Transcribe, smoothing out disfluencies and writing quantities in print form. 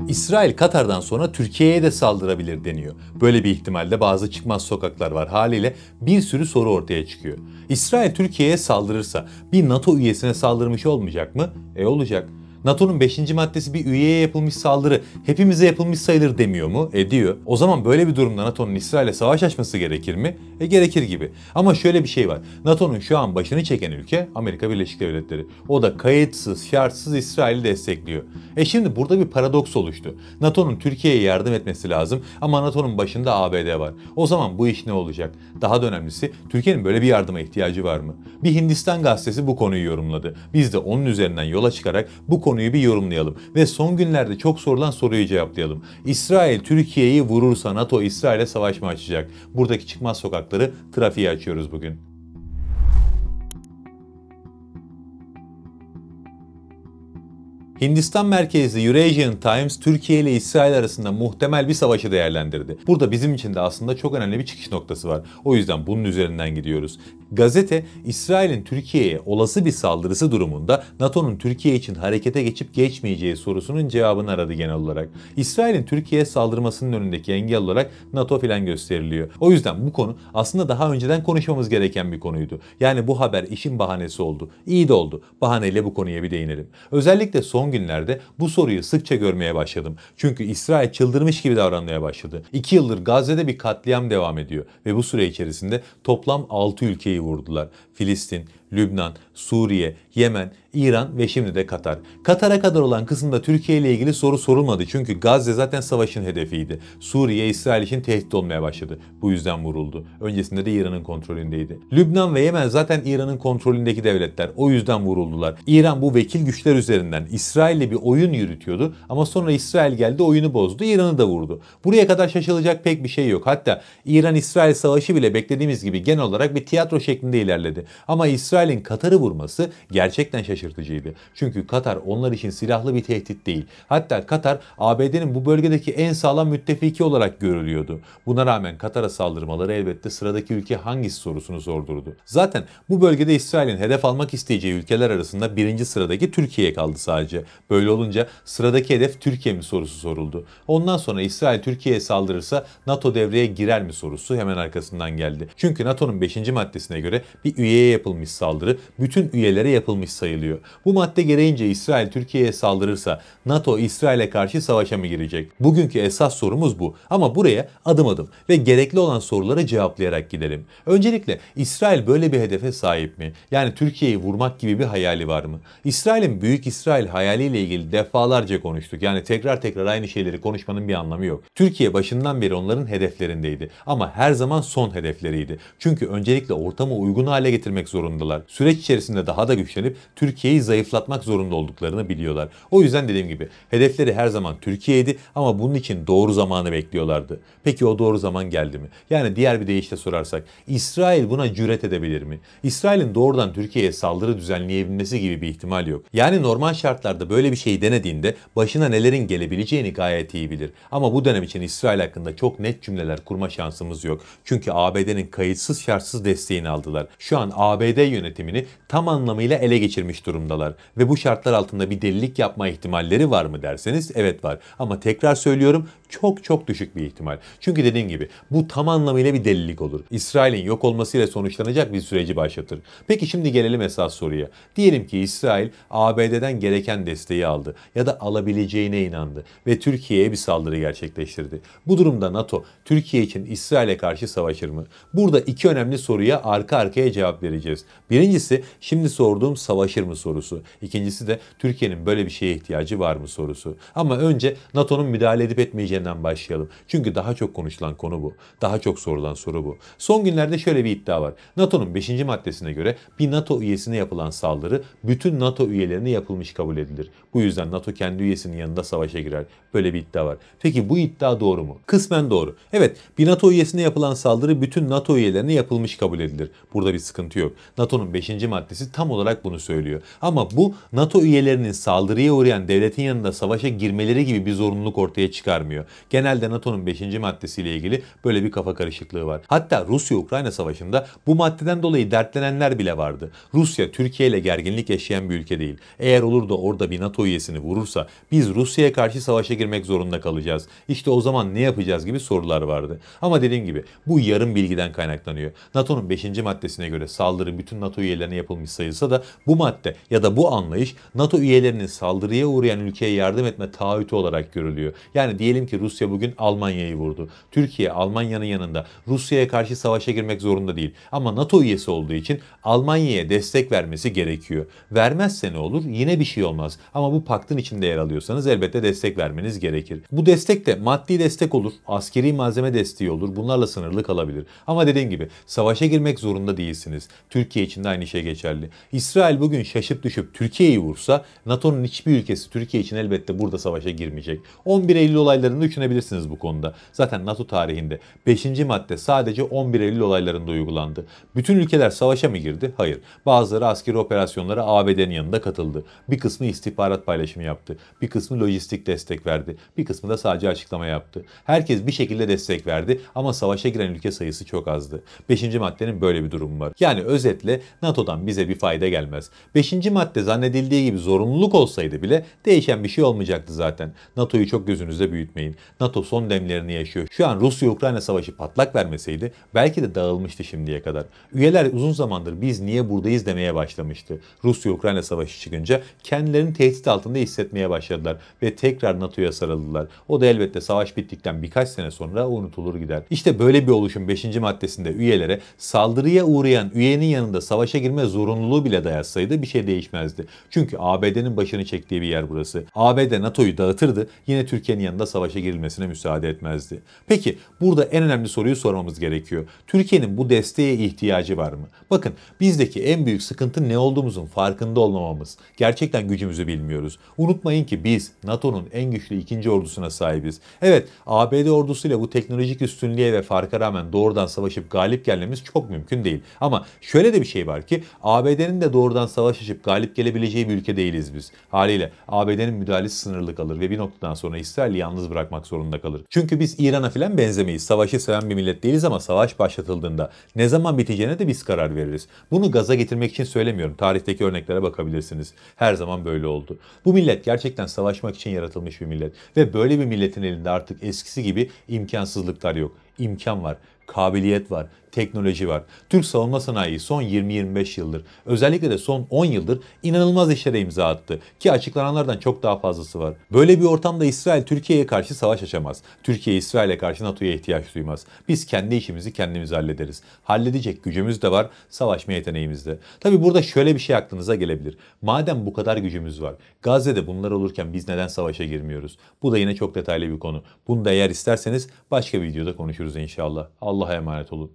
İsrail Katar'dan sonra Türkiye'ye de saldırabilir deniyor. Böyle bir ihtimalde bazı çıkmaz sokaklar var. Haliyle bir sürü soru ortaya çıkıyor. İsrail Türkiye'ye saldırırsa bir NATO üyesine saldırmış olmayacak mı? Olacak. NATO'nun 5. maddesi bir üyeye yapılmış saldırı hepimize yapılmış sayılır demiyor mu? Diyor. O zaman böyle bir durumda NATO'nun İsrail'e savaş açması gerekir mi? Gerekir gibi. Ama şöyle bir şey var. NATO'nun şu an başını çeken ülke Amerika Birleşik Devletleri. O da kayıtsız, şartsız İsrail'i destekliyor. Şimdi burada bir paradoks oluştu. NATO'nun Türkiye'ye yardım etmesi lazım ama NATO'nun başında ABD var. O zaman bu iş ne olacak? Daha da önemlisi Türkiye'nin böyle bir yardıma ihtiyacı var mı? Bir Hindistan gazetesi bu konuyu yorumladı. Biz de onun üzerinden yola çıkarak bu konuyu bir yorumlayalım ve son günlerde çok sorulan soruyu cevaplayalım. İsrail Türkiye'yi vurursa NATO İsrail'e savaş mı açacak? Buradaki çıkmaz sokakları, trafiği açıyoruz bugün. Hindistan merkezli Eurasian Times, Türkiye ile İsrail arasında muhtemel bir savaşı değerlendirdi. Burada bizim için de aslında çok önemli bir çıkış noktası var. O yüzden bunun üzerinden gidiyoruz. Gazete, İsrail'in Türkiye'ye olası bir saldırısı durumunda NATO'nun Türkiye için harekete geçip geçmeyeceği sorusunun cevabını aradı genel olarak. İsrail'in Türkiye'ye saldırmasının önündeki engel olarak NATO filan gösteriliyor. O yüzden bu konu aslında daha önceden konuşmamız gereken bir konuydu. Yani bu haber işin bahanesi oldu. İyi de oldu. Bahaneyle bu konuya bir değinelim. Özellikle son günlerde bu soruyu sıkça görmeye başladım. Çünkü İsrail çıldırmış gibi davranmaya başladı. 2 yıldır Gazze'de bir katliam devam ediyor ve bu süre içerisinde toplam 6 ülkeyi vurdular. Filistin, Lübnan, Suriye, Yemen, İran ve şimdi de Katar. Katar'a kadar olan kısımda Türkiye ile ilgili soru sorulmadı çünkü Gazze zaten savaşın hedefiydi. Suriye, İsrail için tehdit olmaya başladı. Bu yüzden vuruldu. Öncesinde de İran'ın kontrolündeydi. Lübnan ve Yemen zaten İran'ın kontrolündeki devletler. O yüzden vuruldular. İran bu vekil güçler üzerinden İsrail'le bir oyun yürütüyordu ama sonra İsrail geldi, oyunu bozdu, İran'ı da vurdu. Buraya kadar şaşılacak pek bir şey yok. Hatta İran-İsrail savaşı bile beklediğimiz gibi genel olarak bir tiyatro şeklinde ilerledi. Ama İsrail'in Katar'ı vurması gerçekten şaşırtıcıydı. Çünkü Katar onlar için silahlı bir tehdit değil. Hatta Katar ABD'nin bu bölgedeki en sağlam müttefiki olarak görülüyordu. Buna rağmen Katar'a saldırmaları elbette sıradaki ülke hangisi sorusunu sordurdu. Zaten bu bölgede İsrail'in hedef almak isteyeceği ülkeler arasında birinci sıradaki Türkiye kaldı sadece. Böyle olunca sıradaki hedef Türkiye mi sorusu soruldu. Ondan sonra İsrail Türkiye'ye saldırırsa NATO devreye girer mi sorusu hemen arkasından geldi. Çünkü NATO'nun 5. maddesine göre bir üyeye yapılmış saldırı bütün üyelere yapılmış sayılıyor. Bu madde gereğince İsrail Türkiye'ye saldırırsa NATO İsrail'e karşı savaşa mı girecek? Bugünkü esas sorumuz bu. Ama buraya adım adım ve gerekli olan soruları cevaplayarak gidelim. Öncelikle İsrail böyle bir hedefe sahip mi? Yani Türkiye'yi vurmak gibi bir hayali var mı? İsrail'in Büyük İsrail hayaliyle ilgili defalarca konuştuk. Yani tekrar aynı şeyleri konuşmanın bir anlamı yok. Türkiye başından beri onların hedeflerindeydi. Ama her zaman son hedefleriydi. Çünkü öncelikle ortamı uygun hale getirmek zorundalar. Süreç içerisinde daha da güçlenip Türkiye'yi zayıflatmak zorunda olduklarını biliyorlar. O yüzden dediğim gibi hedefleri her zaman Türkiye'ydi ama bunun için doğru zamanı bekliyorlardı. Peki o doğru zaman geldi mi? Yani diğer bir deyişle sorarsak İsrail buna cüret edebilir mi? İsrail'in doğrudan Türkiye'ye saldırı düzenleyebilmesi gibi bir ihtimal yok. Yani normal şartlarda böyle bir şey denediğinde başına nelerin gelebileceğini gayet iyi bilir. Ama bu dönem için İsrail hakkında çok net cümleler kurma şansımız yok. Çünkü ABD'nin kayıtsız şartsız desteğini aldılar. Şu an ABD yönetimini tam anlamıyla ele geçirmiş durumdalar. Ve bu şartlar altında bir delilik yapma ihtimalleri var mı derseniz evet var. Ama tekrar söylüyorum çok düşük bir ihtimal. Çünkü dediğim gibi bu tam anlamıyla bir delilik olur. İsrail'in yok olmasıyla sonuçlanacak bir süreci başlatır. Peki şimdi gelelim esas soruya. Diyelim ki İsrail ABD'den gereken desteği aldı ya da alabileceğine inandı ve Türkiye'ye bir saldırı gerçekleştirdi. Bu durumda NATO Türkiye için İsrail'e karşı savaşır mı? Burada iki önemli soruya arka arkaya cevap vereceğiz. Birincisi şimdi sorduğum savaşır mı sorusu. İkincisi de Türkiye'nin böyle bir şeye ihtiyacı var mı sorusu. Ama önce NATO'nun müdahale edip etmeyeceğinden başlayalım. Çünkü daha çok konuşulan konu bu. Daha çok sorulan soru bu. Son günlerde şöyle bir iddia var. NATO'nun 5. maddesine göre bir NATO üyesine yapılan saldırı bütün NATO üyelerine yapılmış kabul edilir. Bu yüzden NATO kendi üyesinin yanında savaşa girer. Böyle bir iddia var. Peki bu iddia doğru mu? Kısmen doğru. Evet, bir NATO üyesine yapılan saldırı bütün NATO üyelerine yapılmış kabul edilir. Burada bir sıkıntı yok. NATO'nun 5. maddesi tam olarak bunu söylüyor. Ama bu NATO üyelerinin saldırıya uğrayan devletin yanında savaşa girmeleri gibi bir zorunluluk ortaya çıkarmıyor. Genelde NATO'nun 5. maddesiyle ilgili böyle bir kafa karışıklığı var. Hatta Rusya-Ukrayna savaşında bu maddeden dolayı dertlenenler bile vardı. Rusya Türkiye ile gerginlik yaşayan bir ülke değil. Eğer olur da orada bir NATO üyesini vurursa biz Rusya'ya karşı savaşa girmek zorunda kalacağız. İşte o zaman ne yapacağız gibi sorular vardı. Ama dediğim gibi bu yarım bilgiden kaynaklanıyor. NATO'nun 5. maddesine göre saldırı bütün NATO üyelerine yapılmış sayılsa da bu madde ya da bu anlayış NATO üyelerinin saldırıya uğrayan ülkeye yardım etme taahhütü olarak görülüyor. Yani diyelim ki Rusya bugün Almanya'yı vurdu. Türkiye Almanya'nın yanında Rusya'ya karşı savaşa girmek zorunda değil. Ama NATO üyesi olduğu için Almanya'ya destek vermesi gerekiyor. Vermezse ne olur? Yine bir şey olmaz. Ama bu paktın içinde yer alıyorsanız elbette destek vermeniz gerekir. Bu destek de maddi destek olur, askeri malzeme desteği olur. Bunlarla sınırlı kalabilir. Ama dediğim gibi savaşa girmek zorunda değilsiniz. Türkiye için de aynı şey geçerli. İsrail bugün şaşıp düşüp Türkiye'yi vursa NATO'nun hiçbir ülkesi Türkiye için elbette burada savaşa girmeyecek. 11 Eylül olaylarını düşünebilirsiniz bu konuda. Zaten NATO tarihinde 5. madde sadece 11 Eylül olaylarında uygulandı. Bütün ülkeler savaşa mı girdi? Hayır. Bazıları askeri operasyonlara ABD'nin yanında katıldı. Bir kısmı istihbarat paylaşımı yaptı. Bir kısmı lojistik destek verdi. Bir kısmı da sadece açıklama yaptı. Herkes bir şekilde destek verdi ama savaşa giren ülke sayısı çok azdı. 5. maddenin böyle bir durumu var. Yani özetle NATO'dan bize bir fayda gelmez. 5. madde zannedildiği gibi zorunluluk olsaydı bile değişen bir şey olmayacaktı zaten. NATO'yu çok gözünüzde büyütmeyin. NATO son demlerini yaşıyor. Şu an Rusya-Ukrayna savaşı patlak vermeseydi belki de dağılmıştı şimdiye kadar. Üyeler uzun zamandır biz niye buradayız demeye başlamıştı. Rusya-Ukrayna savaşı çıkınca kendilerini tehdit altında hissetmeye başladılar ve tekrar NATO'ya sarıldılar. O da elbette savaş bittikten birkaç sene sonra unutulur gider. İşte böyle bir oluşum 5. maddesinde üyelere saldırıya uğrayan üyenin yanında savaşa girme zorunluluğu bile dayatsaydı bir şey değişmezdi. Çünkü ABD'nin başını çektiği bir yer burası. ABD NATO'yu dağıtırdı, yine Türkiye'nin yanında savaşa girilmesine müsaade etmezdi. Peki burada en önemli soruyu sormamız gerekiyor. Türkiye'nin bu desteğe ihtiyacı var mı? Bakın bizdeki en büyük sıkıntı ne olduğumuzun farkında olmamamız. Gerçekten gücümüzü bilmiyoruz. Unutmayın ki biz NATO'nun en güçlü 2. ordusuna sahibiz. Evet, ABD ordusuyla bu teknolojik üstünlüğe ve farka rağmen doğrudan savaşıp galip gelmemiz çok mümkün değil. Ama şöyle de bir şey var ki ABD'nin de doğrudan savaş açıp galip gelebileceği bir ülke değiliz biz. Haliyle ABD'nin müdahalesi sınırlı kalır ve bir noktadan sonra İsrail'i yalnız bırakmak zorunda kalır. Çünkü biz İran'a falan benzemeyiz. Savaşı seven bir millet değiliz ama savaş başlatıldığında ne zaman biteceğine de biz karar veririz. Bunu gaza getirmek için söylemiyorum. Tarihteki örneklere bakabilirsiniz. Her zaman böyle oldu. Bu millet gerçekten savaşmak için yaratılmış bir millet. Ve böyle bir milletin elinde artık eskisi gibi imkansızlıklar yok. İmkan var, kabiliyet var, teknoloji var. Türk savunma sanayi son 20-25 yıldır, özellikle de son 10 yıldır inanılmaz işlere imza attı. Ki açıklananlardan çok daha fazlası var. Böyle bir ortamda İsrail Türkiye'ye karşı savaş açamaz. Türkiye İsrail'e karşı NATO'ya ihtiyaç duymaz. Biz kendi işimizi kendimiz hallederiz. Halledecek gücümüz de var, savaşma yeteneğimiz de. Tabi burada şöyle bir şey aklınıza gelebilir. Madem bu kadar gücümüz var, Gazze'de bunlar olurken biz neden savaşa girmiyoruz? Bu da yine çok detaylı bir konu. Bunu da eğer isterseniz başka bir videoda konuşuruz inşallah. Allah'a emanet olun.